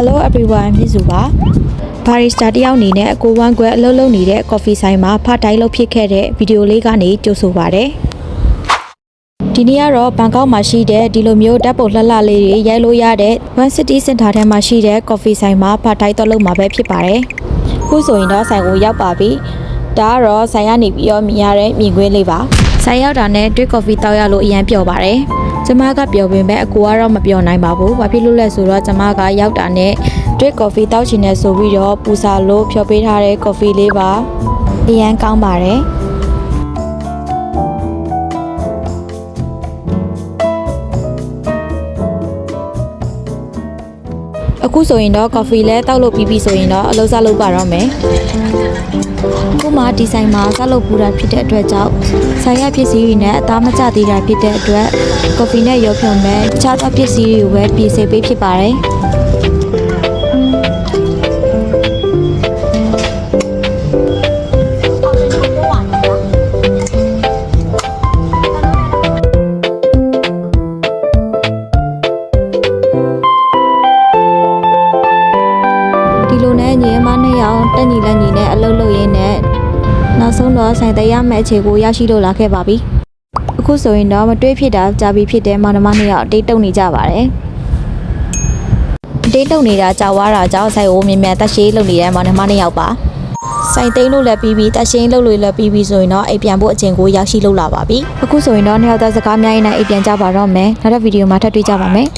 Hello everyone မြစ်စုပါဘာရီစတာတယောက်အနေနဲ့ကိုဝမ်းခွဲအလုပ်လုပ်နေတဲ့ coffee ဆိုင်မှာဖတ်တိုင်းလုပ်ဖြစ်ခဲ့တဲ့ဗီဒီယိုလေးကနေကြိုဆိုပါရစေဒီနေ့ကတော့ဘန်ကောက်မှာရှိတဲ့ဒီလိုမျိုးဓာတ်ပုံလှလှလေးတွေရိုက်လို့ရတဲ့ One City Center ထဲမှာရှိတဲ့ coffee ဆိုင်မှာဖတ်တိုင်းတော့လုပ်မှာပဲဖြစ်ပါတယ်ခုဆိုရင်တော့ဆိုင်ကိုရောက်ပါပြီဒါကတော့ဆိုင်ကနေပြီးတော့မြင်ရတဲ့မြင်ကွင်းလေးပါဆိုင်ရောက်တာနဲ့တွေ့ coffee တောက်ရလို့အရန်ပျော်ပါတယ်ကျမကပျော်ပင်ပဲအကိုကတော့မပျော်နိုင်ပါဘူးဘာဖြစ်လို့လဲဆိုတော့ကျမကရောက်တာနဲ့တွေ့ coffee တောက်ချင်တယ်ဆိုပြီးတော့ပူစာလို့ဖြောပေးထားတဲ့ coffee လေးပါအရန်ကောင်းပါတယ်အခုဆိုရင်တော့ coffee လဲတောက်လို့ပြီးပြီဆိုရင်တော့အလုပ်စလုပ်ပါတော့မယ်ခုမှဒီဆိုင်မှာစလုပ်ပူတာဖြစ်တဲ့အတွက်ကြောင့်ဆိုင်ရပစ္စည်းတွေနဲ့အသားမကျသေးတာဖြစ်တဲ့အတွက် coffee နဲ့ရောဖြုံမဲ့တခြားသောပစ္စည်းတွေကိုပဲပြင်ဆင်ပေးဖြစ်ပါတယ်ဒီလိုနဲ့ညီအမနှစ်ယောက်တက်ညီလက်ညီနဲ့အလုပ်လုပ်ရင်းနဲ့နောက်ဆုံးတော့ဆိုင်တရမဲ့အခြေကိုရရှိလို့လာခဲ့ပါပြီအခုဆိုရင်တော့မတွေးဖြစ်တာကြာပြီဖြစ်တဲ့မောင်နှမနှစ်ယောက်အတိတ်တုံနေကြပါတယ်အတိတ်တုံနေတာကြာွားတာကြောင့်ဆိုင်ကိုမြင်မြန်တက်ရှိလုပ်နေတဲ့မောင်နှမနှစ်ယောက်ပါဆိုင်သိန်းလို့လည်းပြီးပြီးတက်ရှိလုပ်လို့လည်းပြီးပြီးဆိုရင်တော့အိမ်ပြန်ဖို့အချိန်ကိုရောက်ရှိလို့လာပါပြီအခုဆိုရင်တော့နှစ်ယောက်သားစကားများရင်လည်းအိမ်ပြန်ကြပါတော့မယ်နောက်တဲ့ဗီဒီယိုမှာထပ်တွေ့ကြပါမယ်